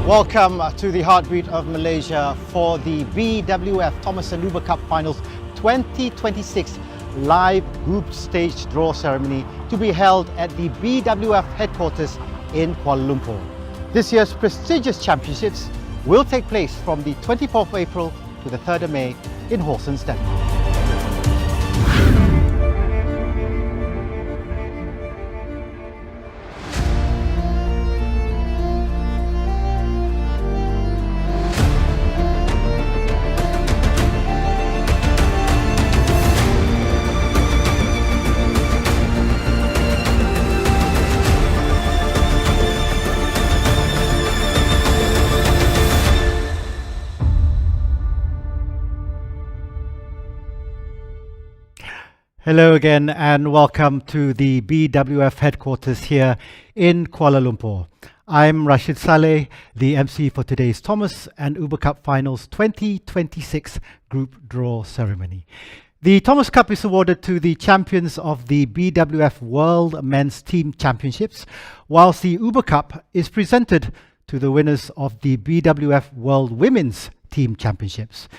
Welcome to the heartbeat of Malaysia for the BWF Thomas and Uber Cup Finals 2026 live group stage draw ceremony to be held at the BWF headquarters in Kuala Lumpur. This year's prestigious championships will take place from the 24th of April to the 3rd of May in Horsens, Denmark. Hello again and welcome to the BWF headquarters here in Kuala Lumpur. I'm Rashid Saleh, the MC for today's Thomas and Uber Cup Finals 2026 group draw ceremony. The Thomas Cup is awarded to the champions of the BWF World Men's Team Championships, whilst the Uber Cup is presented to the winners of the BWF World Women's Team Championships.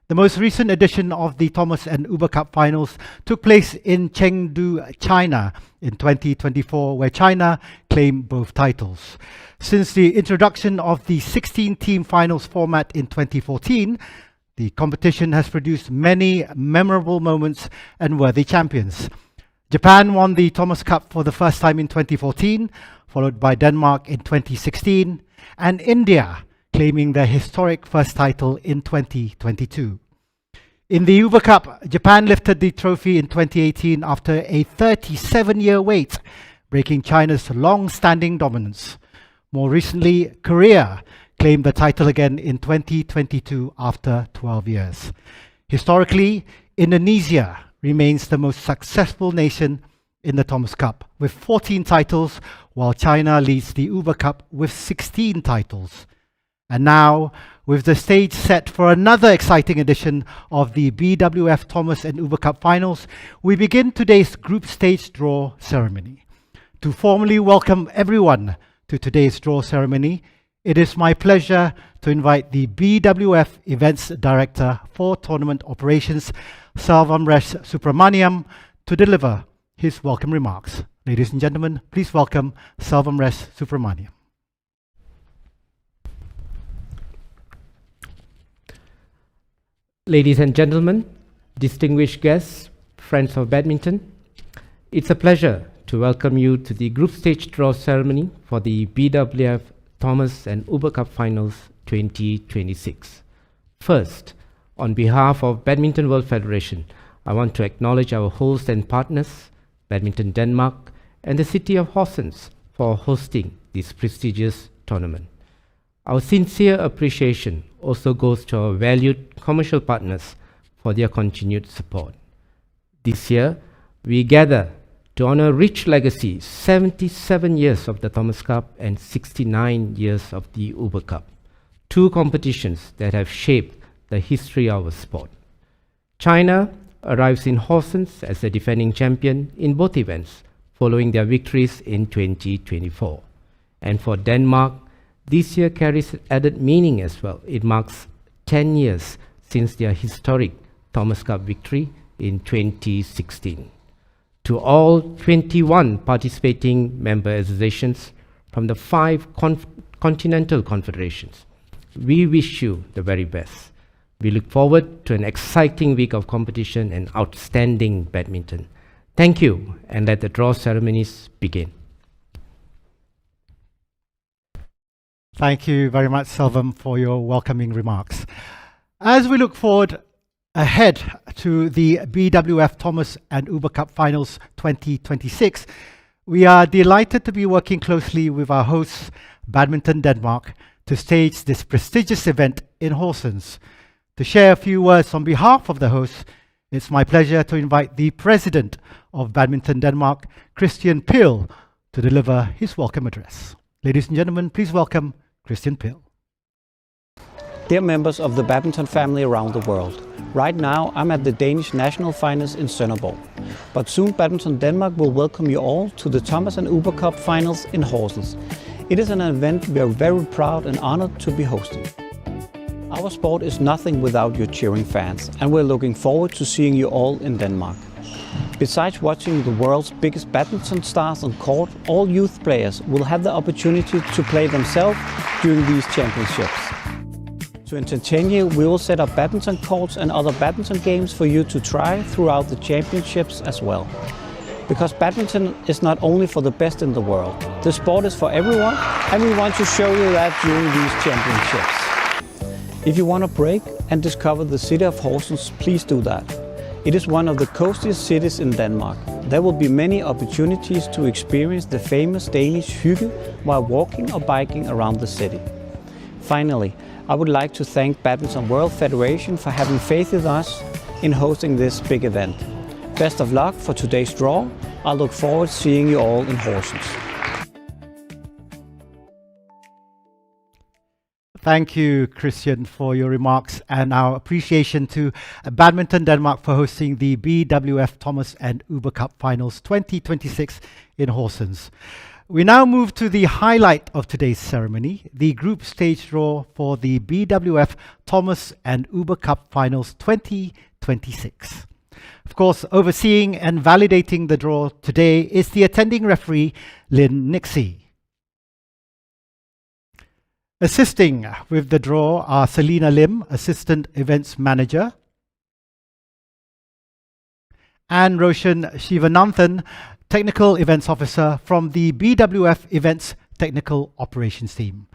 The most recent edition of the Thomas and Uber Cup Finals took place in Chengdu, China in 2024, where China claimed both titles. Since the introduction of the 16-team finals format in 2014, the competition has produced many memorable moments and worthy champions. Japan won the Thomas Cup for the first time in 2014, followed by Denmark in 2016, and India claiming their historic first title in 2022. In the Uber Cup, Japan lifted the trophy in 2018 after a 37-year wait, breaking China's long-standing dominance. More recently, Korea claimed the title again in 2022 after 12 years. Historically, Indonesia remains the most successful nation in the Thomas Cup, with 14 titles, while China leads the Uber Cup with 16 titles. And now, with the stage set for another exciting edition of the BWF Thomas and Uber Cup Finals, we begin today's group stage draw ceremony. To formally welcome everyone to today's draw ceremony, it is my pleasure to invite the BWF Events Director for Tournament Operations, Salvamresh Supramaniam, to deliver his welcome remarks. Ladies and gentlemen, please welcome Salvamresh Supramaniam. Ladies and gentlemen, distinguished guests, friends of badminton, it's a pleasure to welcome you to the group stage draw ceremony for the BWF Thomas and Uber Cup Finals 2026. First, on behalf of Badminton World Federation, I want to acknowledge our hosts and partners, Badminton Denmark and the city of Horsens, for hosting this prestigious tournament. Our sincere appreciation also goes to our valued commercial partners for their continued support. This year, we gather to honor a rich legacy, 77 years of the Thomas Cup and 69 years of the Uber Cup, two competitions that have shaped the history of our sport. China arrives in Horsens as the defending champion in both events, following their victories in 2024. And for Denmark, this year carries added meaning as well. It marks 10 years since their historic Thomas Cup victory in 2016. To all 21 participating member associations from the 5 continental confederations, we wish you the very best. We look forward to an exciting week of competition and outstanding badminton. Thank you, and let the draw ceremonies begin. Thank you very much, Selvam, for your welcoming remarks. As we look forward ahead to the BWF Thomas and Uber Cup Finals 2026, we are delighted to be working closely with our hosts, Badminton Denmark, to stage this prestigious event in Horsens. To share a few words on behalf of the hosts, it's my pleasure to invite the President of Badminton Denmark, Christian Pihl, to deliver his welcome address. Ladies and gentlemen, please welcome Christian Pihl. Dear members of the badminton family around the world, right now I'm at the Danish national finals in Sønderborg, but soon Badminton Denmark will welcome you all to the Thomas and Uber Cup Finals in Horsens. It is an event we are very proud and honored to be hosting. Our sport is nothing without your cheering fans, and we're looking forward to seeing you all in Denmark. Besides watching the world's biggest badminton stars on court, all youth players will have the opportunity to play themselves during these championships. To entertain you, we will set up badminton courts and other badminton games for you to try throughout the championships as well. Because badminton is not only for the best in the world, the sport is for everyone, and we want to show you that during these championships. If you want to break and discover the city of Horsens, please do that. It is one of the coastiest cities in Denmark. There will be many opportunities to experience the famous Danish hygge while walking or biking around the city. Finally, I would like to thank Badminton World Federation for having faith in us in hosting this big event. Best of luck for today's draw. I look forward to seeing you all in Horsens. Thank you, Christian, for your remarks, and our appreciation to Badminton Denmark for hosting the BWF Thomas and Uber Cup Finals 2026 in Horsens. We now move to the highlight of today's ceremony, the group stage draw for the BWF Thomas and Uber Cup Finals 2026. Of course, overseeing and validating the draw today is the attending referee, Lynn Nixie. Assisting with the draw are Selina Lim, Assistant Events Manager, and Roshan Shivananthan, Technical Events Officer from the BWF Events Technical Operations Team.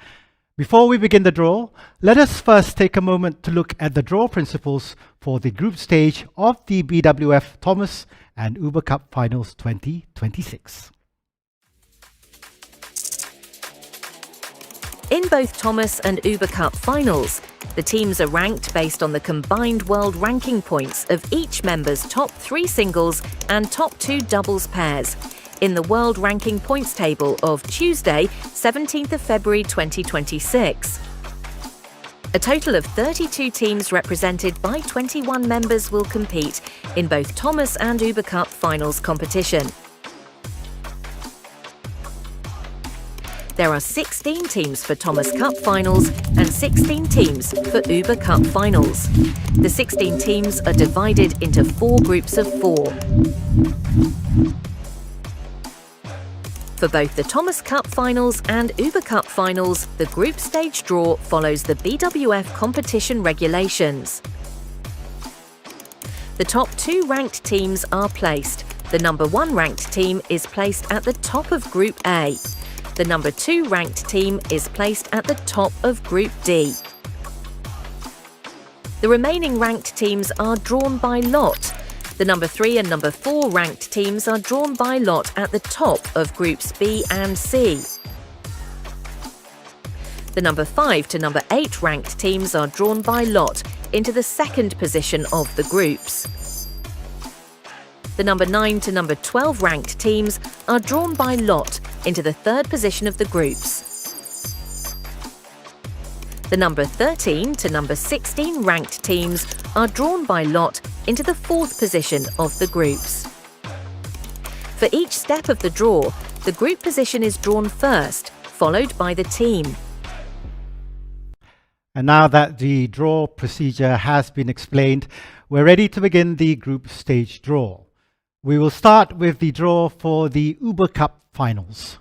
Before we begin the draw, let us first take a moment to look at the draw principles for the group stage of the BWF Thomas and Uber Cup Finals 2026. In both Thomas and Uber Cup Finals, the teams are ranked based on the combined world ranking points of each member's top 3 singles and top 2 doubles pairs in the World Ranking Points table of Tuesday, 17th of February 2026. A total of 32 teams represented by 21 members will compete in both Thomas and Uber Cup Finals competition. There are 16 teams for Thomas Cup Finals and 16 teams for Uber Cup Finals. The 16 teams are divided into 4 groups of 4. For both the Thomas Cup Finals and Uber Cup Finals, the group stage draw follows the BWF competition regulations. The top 2 ranked teams are placed. The number 1 ranked team is placed at the top of Group A. The number 2 ranked team is placed at the top of Group D. The remaining ranked teams are drawn by lot. The number 3 and number 4 ranked teams are drawn by lot at the top of Groups B and C. The number 5 to number 8 ranked teams are drawn by lot into the second position of the groups. The number 9 to number 12 ranked teams are drawn by lot into the third position of the groups. The number 13 to number 16 ranked teams are drawn by lot into the fourth position of the groups. For each step of the draw, the group position is drawn first, followed by the team. And now that the draw procedure has been explained, we're ready to begin the group stage draw. We will start with the draw for the Uber Cup Finals.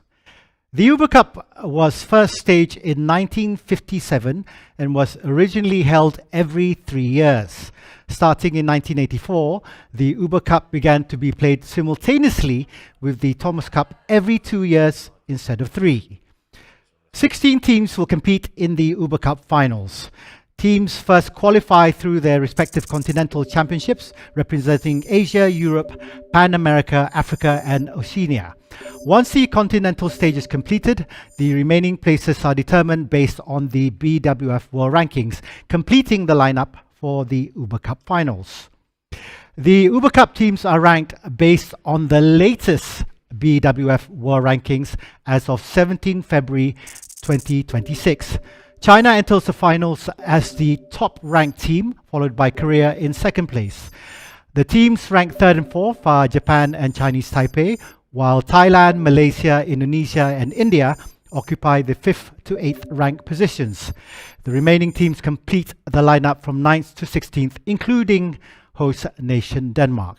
The Uber Cup was first staged in 1957 and was originally held every 3 years. Starting in 1984, the Uber Cup began to be played simultaneously with the Thomas Cup every 2 years instead of 3. 16 teams will compete in the Uber Cup Finals. Teams first qualify through their respective continental championships representing Asia, Europe, Pan America, Africa and Oceania. Once the continental stage is completed, the remaining places are determined based on the BWF World Rankings, completing the lineup for the Uber Cup Finals. The Uber Cup teams are ranked based on the latest BWF World Rankings as of 17 February 2026. China enters the finals as the top-ranked team, followed by Korea in second place. The teams ranked 3rd and 4th are Japan and Chinese Taipei, while Thailand, Malaysia, Indonesia and India occupy the 5th to 8th rank positions. The remaining teams complete the lineup from 9th to 16th, including host nation Denmark.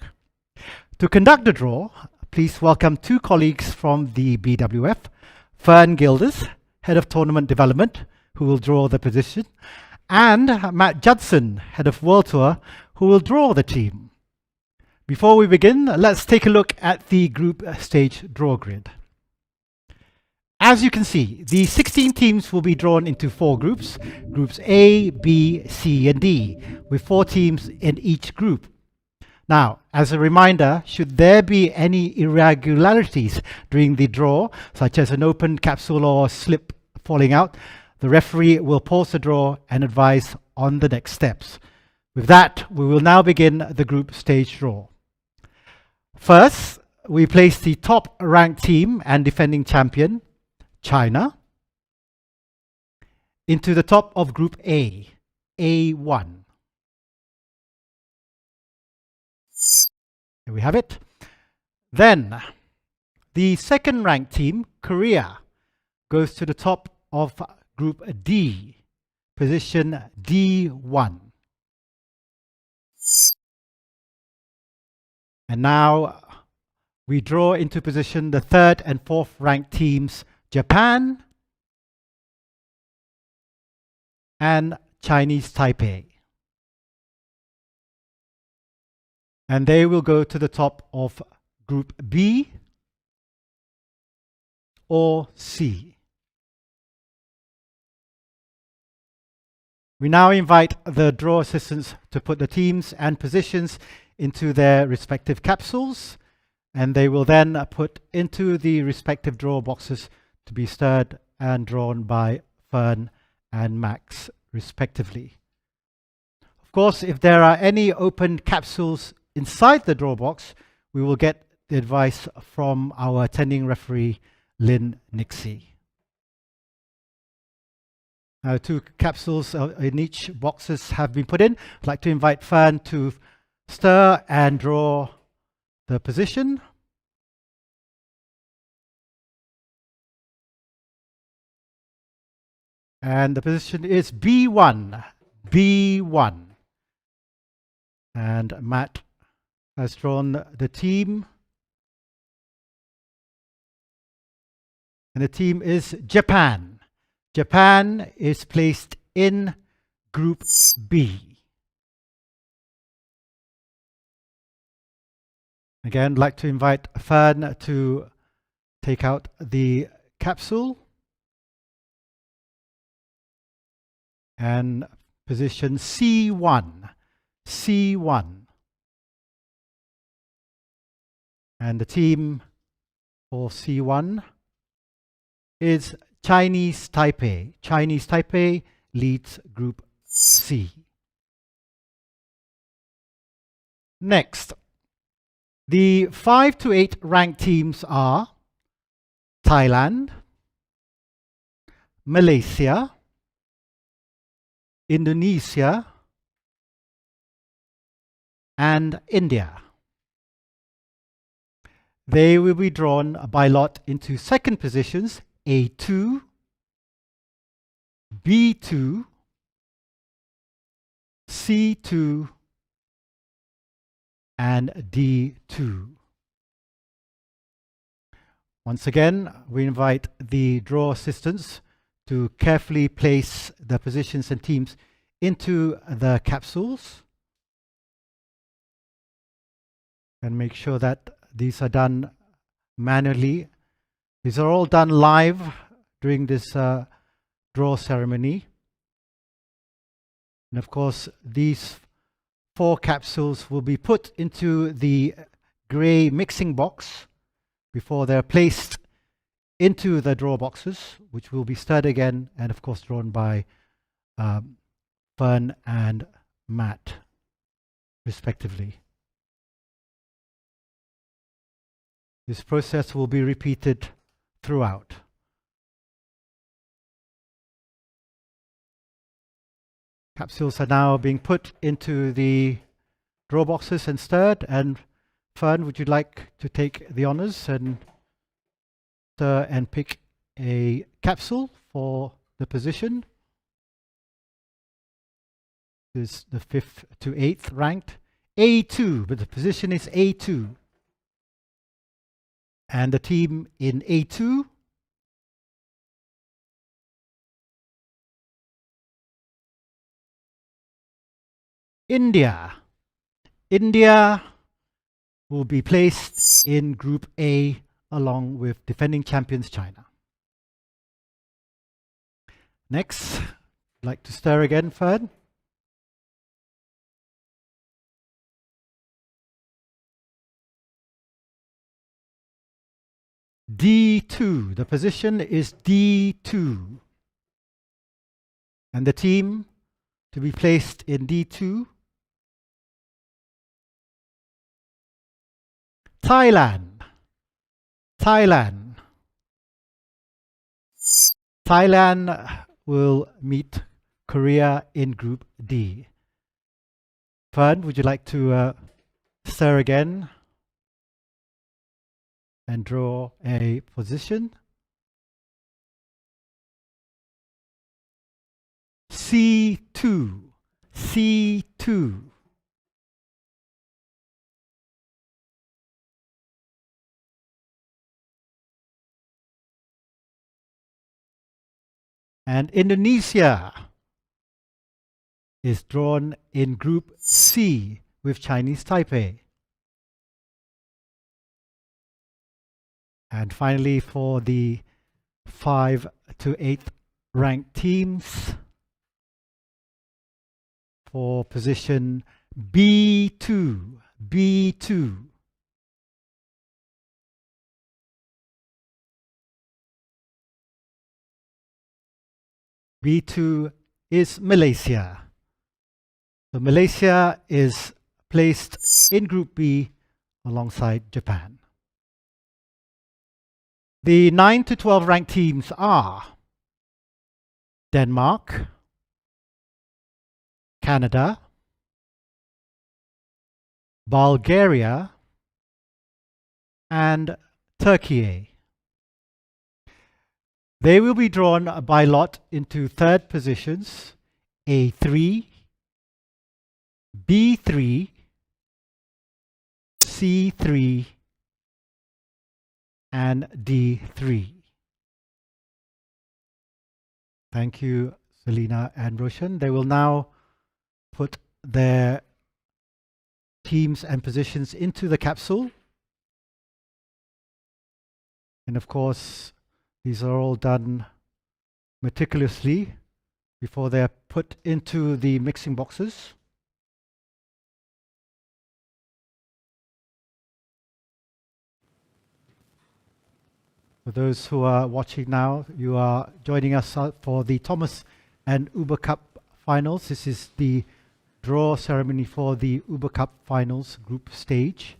To conduct the draw, please welcome two colleagues from the BWF, Fern Gilders, Head of Tournament Development, who will draw the position, and Matt Judson, Head of World Tour, who will draw the team. Before we begin, let's take a look at the group stage draw grid. As you can see, the 16 teams will be drawn into 4 groups, groups A, B, C and D, with 4 teams in each group. Now, as a reminder, should there be any irregularities during the draw, such as an open capsule or slip falling out, the referee will pause the draw and advise on the next steps. With that, we will now begin the group stage draw. First, we place the top ranked team and defending champion, China, into the top of Group A, A1. Here we have it. Then, the second ranked team, Korea, goes to the top of Group D, position D1. And now we draw into position the third and fourth ranked teams, Japan and Chinese Taipei. And they will go to the top of Group B or C. We now invite the draw assistants to put the teams and positions into their respective capsules, and they will then put into the respective draw boxes to be stirred and drawn by Fern and Max respectively. Of course, if there are any open capsules inside the draw box, we will get the advice from our attending referee, Lynn Nixie. Now, 2 capsules in each boxes have been put in. I'd like to invite Fern to stir and draw the position. And the position is B1, B1. And Matt has drawn the team. And the team is Japan. Japan is placed in Group B. Again, I'd like to invite Fern to take out the capsule and position C1, C1. And the team for C1 is Chinese Taipei. Chinese Taipei leads Group C. Next, the 5 to 8 ranked teams are Thailand, Malaysia, Indonesia, and India. They will be drawn by lot into second positions A2, B2, C2, and D2. Once again, we invite the draw assistants to carefully place the positions and teams into the capsules and make sure that these are done manually. These are all done live during this draw ceremony. And of course, these 4 capsules will be put into the grey mixing box before they're placed into the draw boxes, which will be stirred again and of course drawn by Fern and Matt respectively. This process will be repeated throughout. Capsules are now being put into the draw boxes and stirred. And Fern, would you like to take the honors and stir and pick a capsule for the position. This is the 5th to 8th ranked. A2, but the position is A2. And the team in A2 India. India will be placed in Group A along with defending champions China. Next, I'd like to stir again, Fern. D2, the position is D2. And the team to be placed in D2, Thailand. Thailand. Thailand will meet Korea in Group D. Fern, would you like to stir again and draw a position? C2. C2. And Indonesia is drawn in Group C with Chinese Taipei. And finally, for the 5th to 8th ranked teams, for position B2, B2. B2 is Malaysia. So Malaysia is placed in Group B alongside Japan. The 9 to 12 ranked teams are Denmark, Canada, Bulgaria, and Turkey. They will be drawn by lot into third positions, A3, B3, C3, and D3. Thank you, Selina and Roshan. They will now put their teams and positions into the capsule. And of course, these are all done meticulously before they're put into the mixing boxes. For those who are watching now, you are joining us for the Thomas and Uber Cup Finals. This is the draw ceremony for the Uber Cup Finals group stage.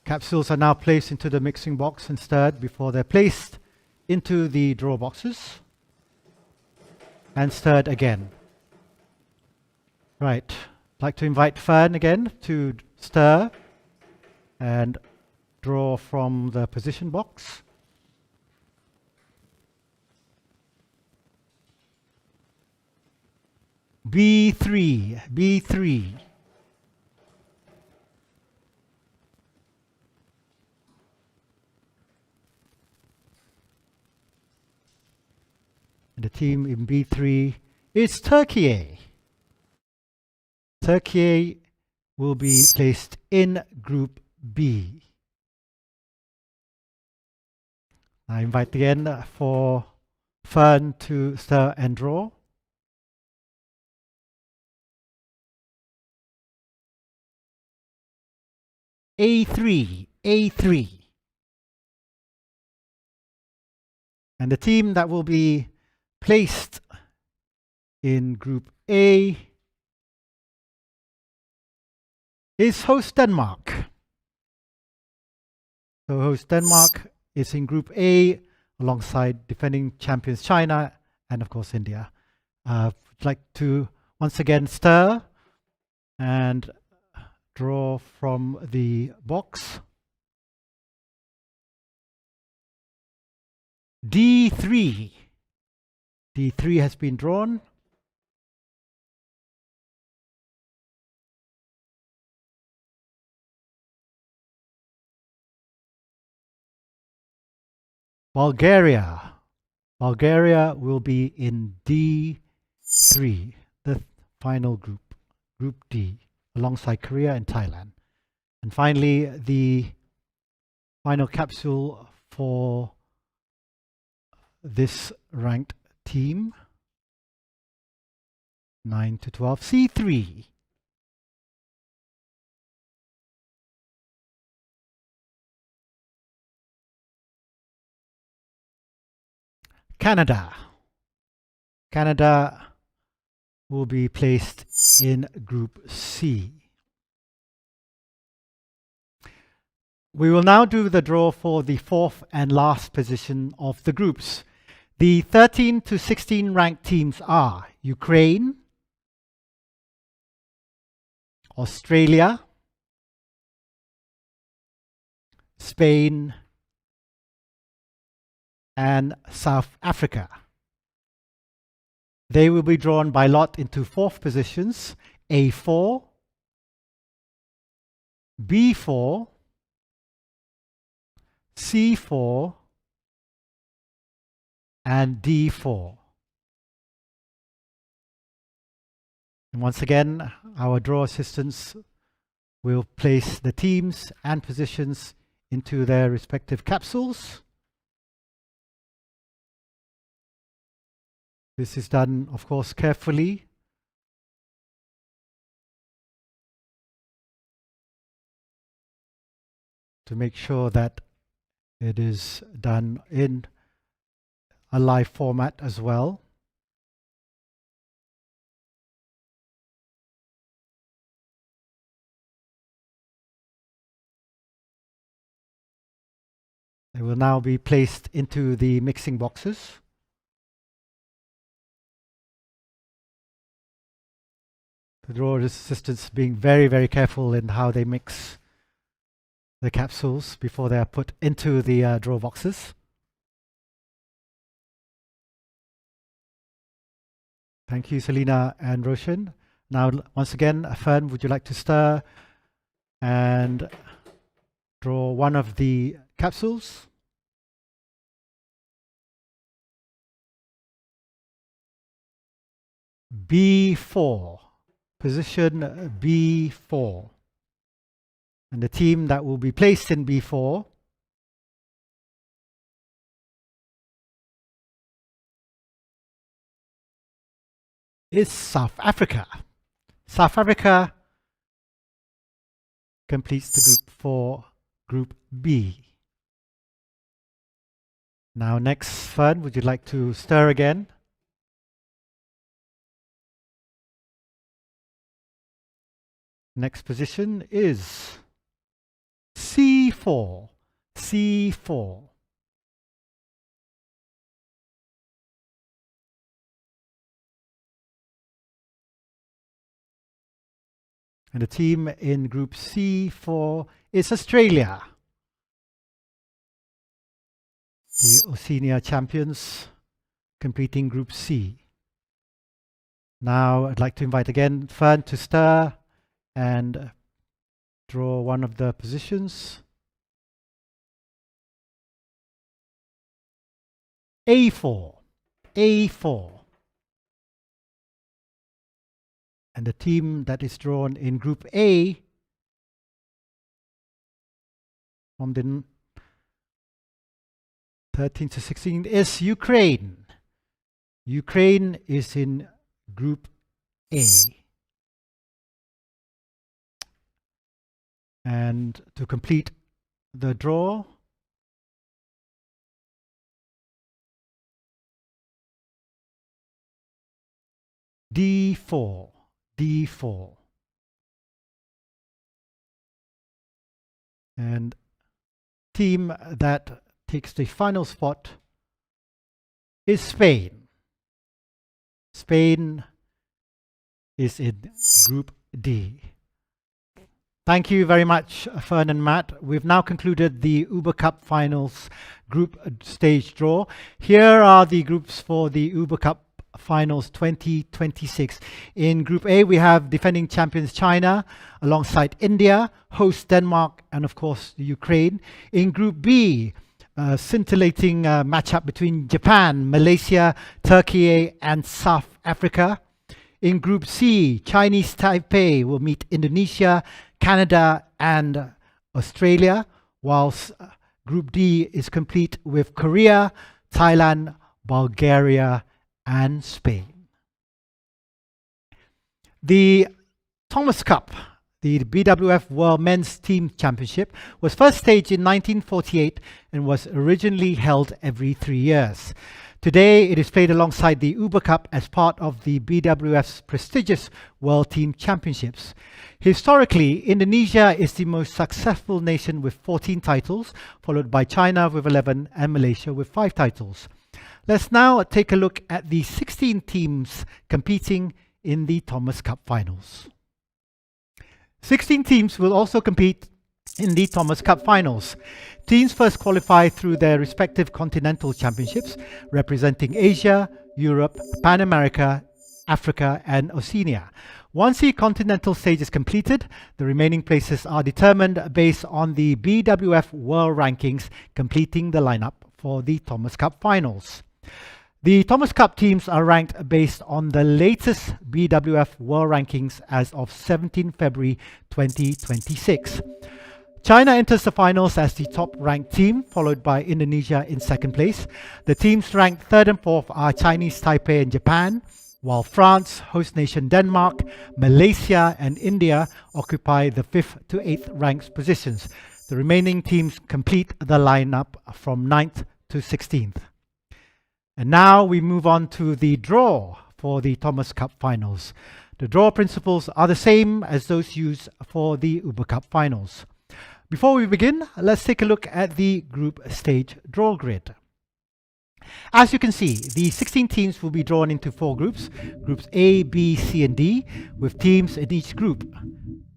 Capsules are now placed into the mixing box and stirred before they're placed into the draw boxes and stirred again. Right, I'd like to invite Fern again to stir and draw from the position box. B3, B3. The team in B3 is Turkey. Turkey will be placed in Group B. I invite again for Fern to stir and draw. A3, A3. And the team that will be placed in Group A is host Denmark. So host Denmark is in Group A alongside defending champions China and of course India. I'd like to once again stir and draw from the box. D3. D3 has been drawn. Bulgaria. Bulgaria will be in D3, the final group, Group D, alongside Korea and Thailand. And finally, the final capsule for this ranked team, 9 to 12, C3. Canada. Canada will be placed in Group C. We will now do the draw for the fourth and last position of the groups. The 13 to 16 ranked teams are Ukraine, Australia, Spain, and South Africa. They will be drawn by lot into fourth positions, A4, B4, C4, and D4. And once again, our draw assistants will place the teams and positions into their respective capsules. This is done, of course, carefully. To make sure that it is done in a live format as well. They will now be placed into the mixing boxes. The draw assistants being very, very careful in how they mix the capsules before they are put into the draw boxes. Thank you, Selina and Roshan. Now, once again, Fern, would you like to stir and draw one of the capsules? B4, position B4. And the team that will be placed in B4 is South Africa. South Africa completes the group for Group B. Now next, Fern, would you like to stir again? Next position is C4. C4. And the team in Group C4 is Australia, the Oceania champions, completing Group C. Now I'd like to invite again Fern to stir and draw one of the positions. A4. A4. And the team that is drawn in Group A from the 13 to 16 is Ukraine. Ukraine is in Group A. And to complete the draw, D4. D4. And team that takes the final spot is Spain. Spain is in Group D. Thank you very much, Fern and Matt. We've now concluded the Uber Cup Finals group stage draw. Here are the groups for the Uber Cup Finals 2026. In Group A, we have defending champions China, alongside India, host Denmark, and of course, Ukraine. In Group B, scintillating matchup between Japan, Malaysia, Turkey, and South Africa. In Group C, Chinese Taipei will meet Indonesia, Canada, and Australia, whilst Group D is complete with Korea, Thailand, Bulgaria, and Spain. The Thomas Cup, the BWF World Men's Team Championship, was first staged in 1948 and was originally held every 3 years. Today, it is played alongside the Uber Cup as part of the BWF's prestigious World Team Championships. Historically, Indonesia is the most successful nation with 14 titles, followed by China with 11 and Malaysia with 5 titles. Let's now take a look at the 16 teams competing in the Thomas Cup Finals. 16 teams will also compete in the Thomas Cup Finals. Teams first qualify through their respective continental championships, representing Asia, Europe, Pan America, Africa, and Oceania. Once the continental stage is completed, the remaining places are determined based on the BWF World Rankings, completing the lineup for the Thomas Cup Finals. The Thomas Cup teams are ranked based on the latest BWF World Rankings as of 17 February 2026. China enters the finals as the top-ranked team, followed by Indonesia in second place. The teams ranked third and fourth are Chinese Taipei and Japan, while France, host nation Denmark, Malaysia, and India occupy the 5th to 8th ranked positions. The remaining teams complete the lineup from 9th to 16th. And now we move on to the draw for the Thomas Cup Finals. The draw principles are the same as those used for the Uber Cup Finals. Before we begin, let's take a look at the group stage draw grid. As you can see, the 16 teams will be drawn into 4 groups, groups A, B, C, and D, with teams in each group.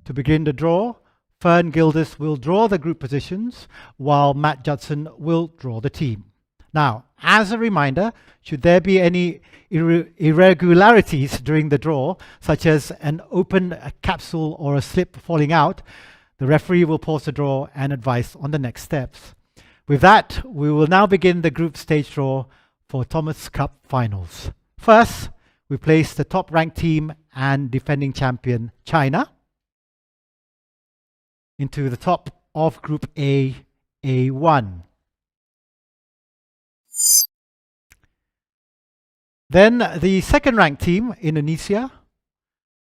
To begin the draw, Fern Gildas will draw the group positions, while Matt Judson will draw the team. Now, as a reminder, should there be any irregularities during the draw, such as an open capsule or a slip falling out, the referee will pause the draw and advise on the next steps. With that, we will now begin the group stage draw for Thomas Cup Finals. First, we place the top-ranked team and defending champion China into the top of Group A, A1. Then the second-ranked team, Indonesia,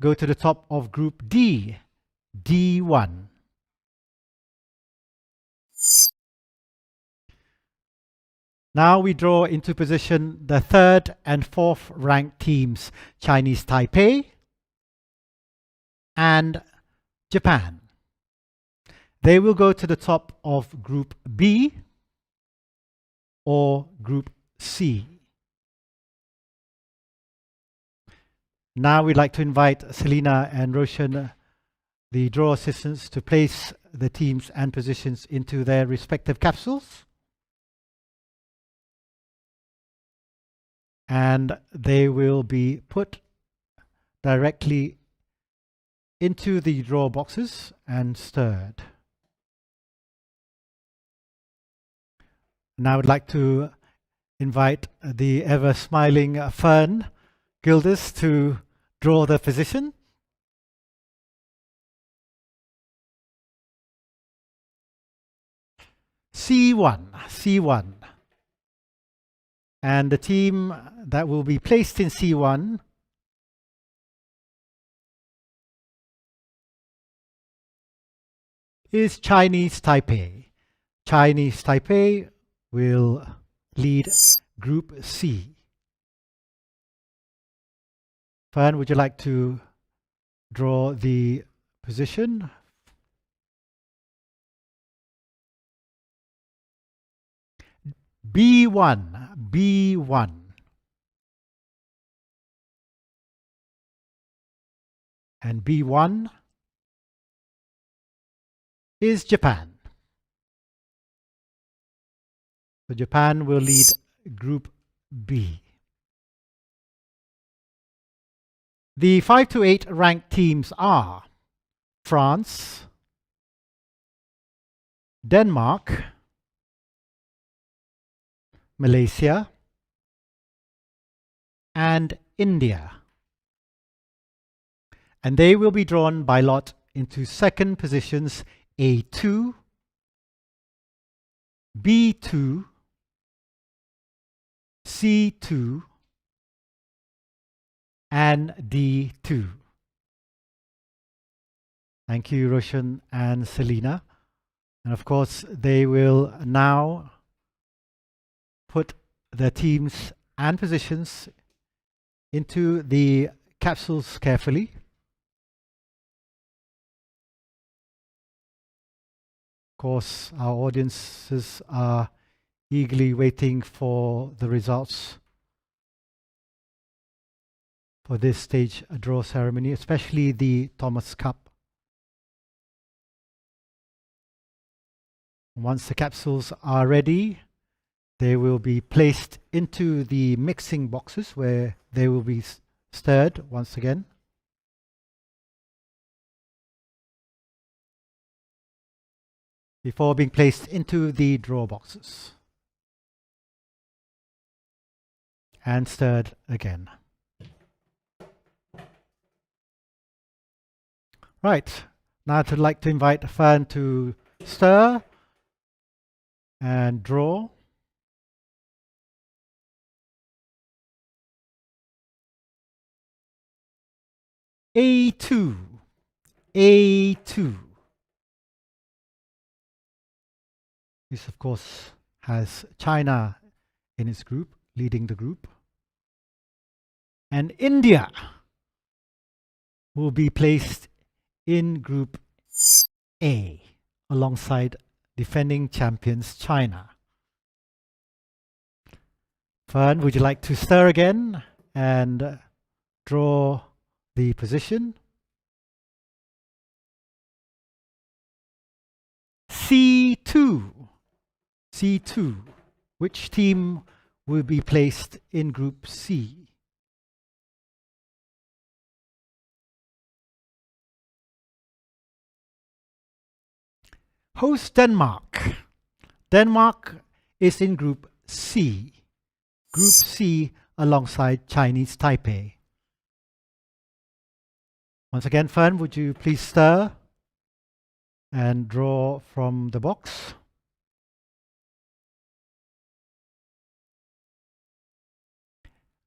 go to the top of Group D, D1. Now we draw into position the third and fourth ranked teams, Chinese Taipei and Japan. They will go to the top of Group B or Group C. Now we'd like to invite Selina and Roshan, the draw assistants, to place the teams and positions into their respective capsules. And they will be put directly into the draw boxes and stirred. Now I'd like to invite the ever-smiling Fern Gildas to draw the position. C1. And the team that will be placed in C1 is Chinese Taipei. Chinese Taipei will lead Group C. Fern, would you like to draw the position? B1. And B1 is Japan. So Japan will lead Group B. The 5 to 8 ranked teams are France, Denmark, Malaysia, and India. And they will be drawn by lot into second positions A2, B2, C2, and D2. Thank you, Roshan and Selina. And of course, they will now put their teams and positions into the capsules carefully. Of course, our audiences are eagerly waiting for the results for this stage draw ceremony, especially the Thomas Cup. Once the capsules are ready, they will be placed into the mixing boxes where they will be stirred once again. Before being placed into the draw boxes. And stirred again. Right, now I'd like to invite Fern to stir and draw. A2, A2. This, of course, has China in its group, leading the group. And India will be placed in Group A, alongside defending champions China. Fern, would you like to stir again and draw the position? C2. C2. Which team will be placed in Group C? Host Denmark. Denmark is in Group C. Group C alongside Chinese Taipei. Once again, Fern, would you please stir and draw from the box?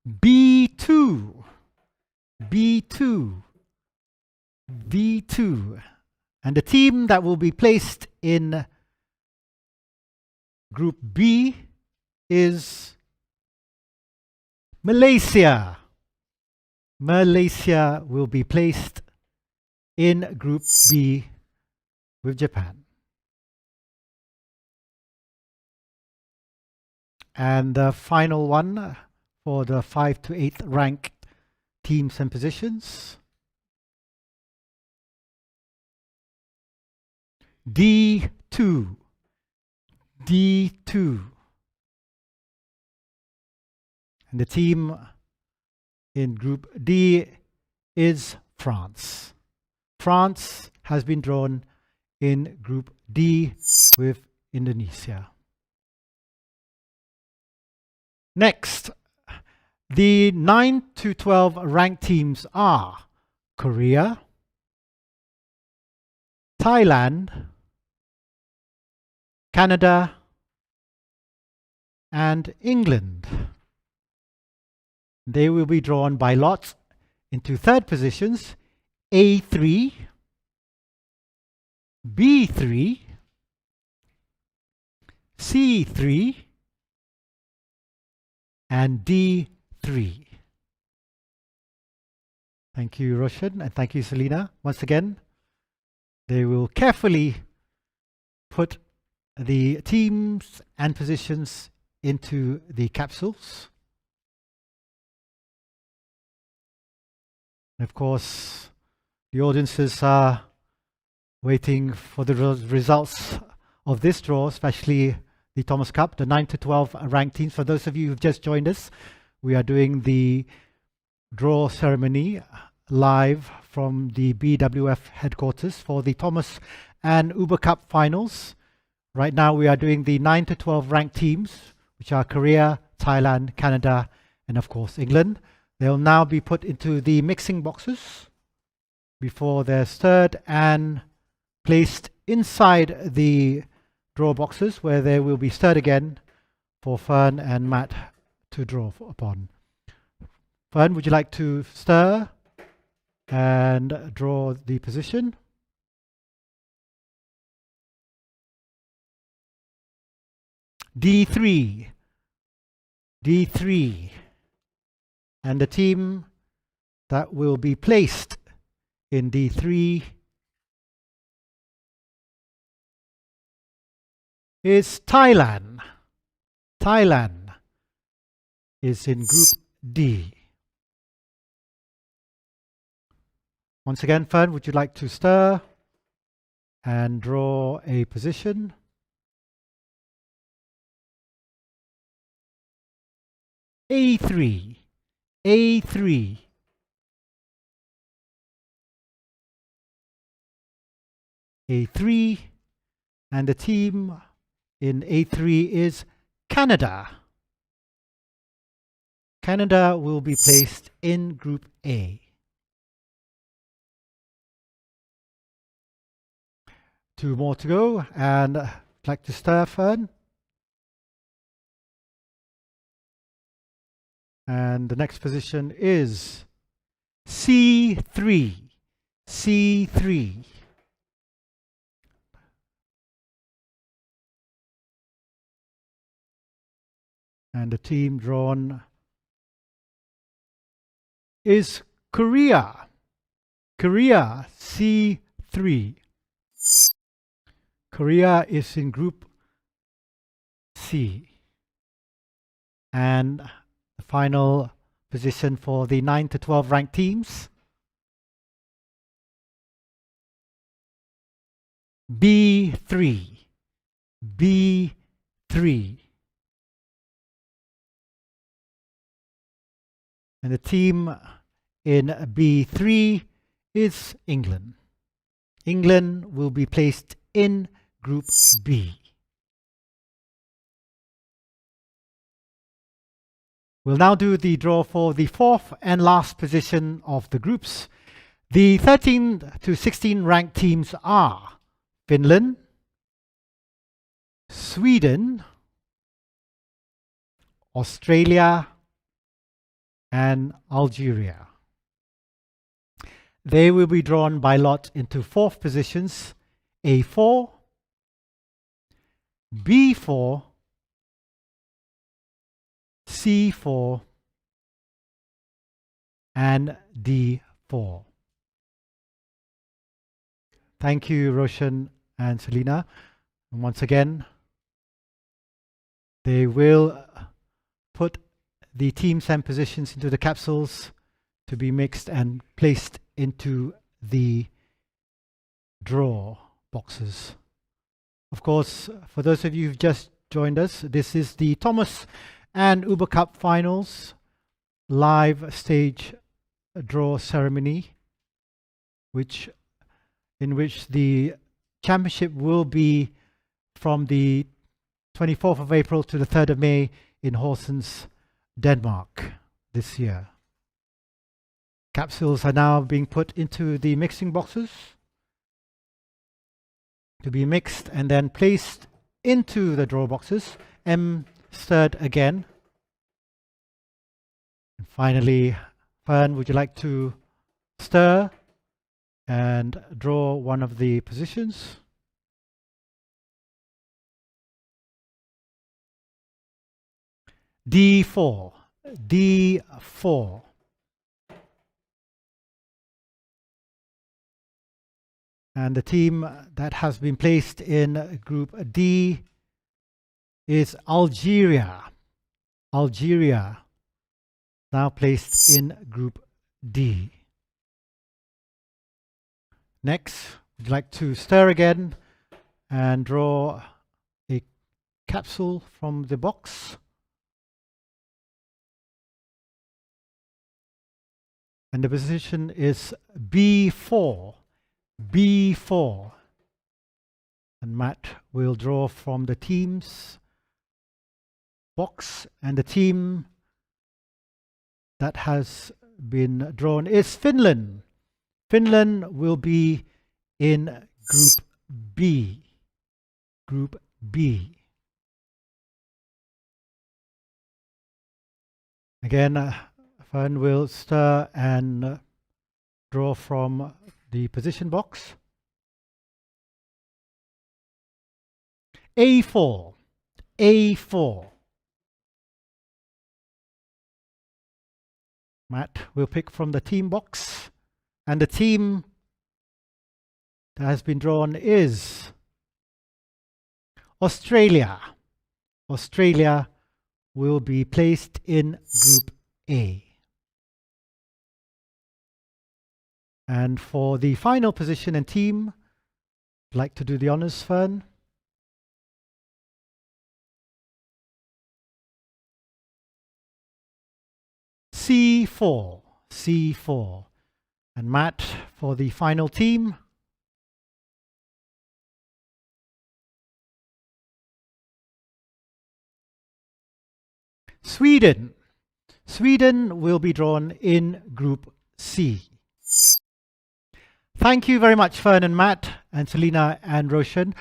B2. B2. B2. And the team that will be placed in Group B is Malaysia. Malaysia will be placed in Group B with Japan. And the final one for the 5 to 8 ranked teams and positions. D2. D2. And the team in Group D is France. France has been drawn in Group D with Indonesia. Next, the 9 to 12 ranked teams are Korea, Thailand, Canada, and England. They will be drawn by lots into third positions A3, B3, C3, and D3. Thank you, Roshan, and thank you, Selina. Once again, they will carefully put the teams and positions into the capsules. And of course, the audiences are waiting for the results of this draw, especially the Thomas Cup, the 9 to 12 ranked teams. For those of you who've just joined us, we are doing the draw ceremony live from the BWF headquarters for the Thomas and Uber Cup finals. Right now we are doing the 9 to 12 ranked teams, which are Korea, Thailand, Canada, and of course England. They'll now be put into the mixing boxes before they're stirred and placed inside the draw boxes, where they will be stirred again for Fern and Matt to draw upon. Fern, would you like to stir and draw the position? D3. D3. And the team that will be placed in D3 is Thailand. Thailand is in Group D. Once again, Fern, would you like to stir and draw a position? A3. A3. A3. And the team in A3 is Canada. Canada will be placed in Group A. Two more to go, and I'd like to stir, Fern. And the next position is C3. C3. And the team drawn is Korea. Korea, C3. Korea is in Group C. And the final position for the 9 to 12 ranked teams, B3. B3. And the team in B3 is England. England will be placed in Group B. We'll now do the draw for the fourth and last position of the groups. The 13 to 16 ranked teams are Finland, Sweden, Australia, and Algeria. They will be drawn by lot into fourth positions: A4, B4, C4, and D4. Thank you, Roshan and Selina. And once again, they will put the teams and positions into the capsules to be mixed and placed into the draw boxes. Of course, for those of you who've just joined us, this is the Thomas and Uber Cup Finals live stage draw ceremony, in which the championship will be from the 24th of April to the 3rd of May in Horsens, Denmark this year. Capsules are now being put into the mixing boxes to be mixed and then placed into the draw boxes. M stirred again. And finally, Fern, would you like to stir and draw one of the positions? D4. D4. And the team that has been placed in Group D is Algeria. Algeria, now placed in Group D. Next, Would you like to stir again and draw a capsule from the box? And the position is B4. B4. And Matt will draw from the team's box, and the team that has been drawn is Finland. Finland will be in Group B. Group B. Again, Fern will stir and draw from the position box. A4. A4. Matt will pick from the team box, and the team that has been drawn is Australia. Australia will be placed in Group A. And for the final position and team, I'd like to do the honors, Fern. C4. C4. And Matt for the final team. Sweden. Sweden will be drawn in Group C. Thank you very much, Fern and Matt, and Selina and Roshan.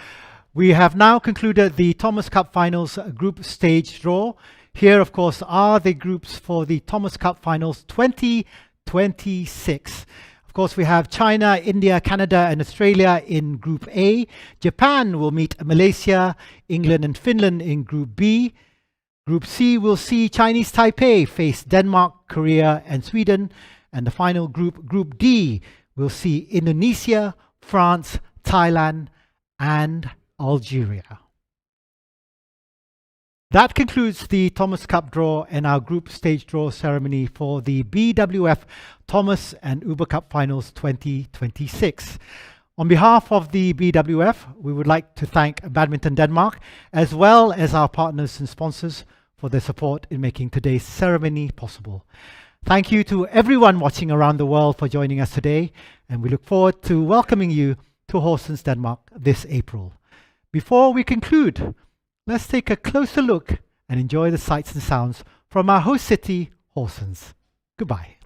We have now concluded the Thomas Cup Finals group stage draw. Here, of course, are the groups for the Thomas Cup Finals 2026. Of course, we have China, India, Canada, and Australia in Group A. Japan will meet Malaysia, England, and Finland in Group B. Group C will see Chinese Taipei face Denmark, Korea, and Sweden. And the final group, Group D, will see Indonesia, France, Thailand, and Algeria. That concludes the Thomas Cup draw and our group stage draw ceremony for the BWF Thomas and Uber Cup Finals 2026. On behalf of the BWF, we would like to thank Badminton Denmark, as well as our partners and sponsors, for their support in making today's ceremony possible. Thank you to everyone watching around the world for joining us today, and we look forward to welcoming you to Horsens, Denmark this April. Before we conclude, let's take a closer look and enjoy the sights and sounds from our host city, Horsens. Goodbye.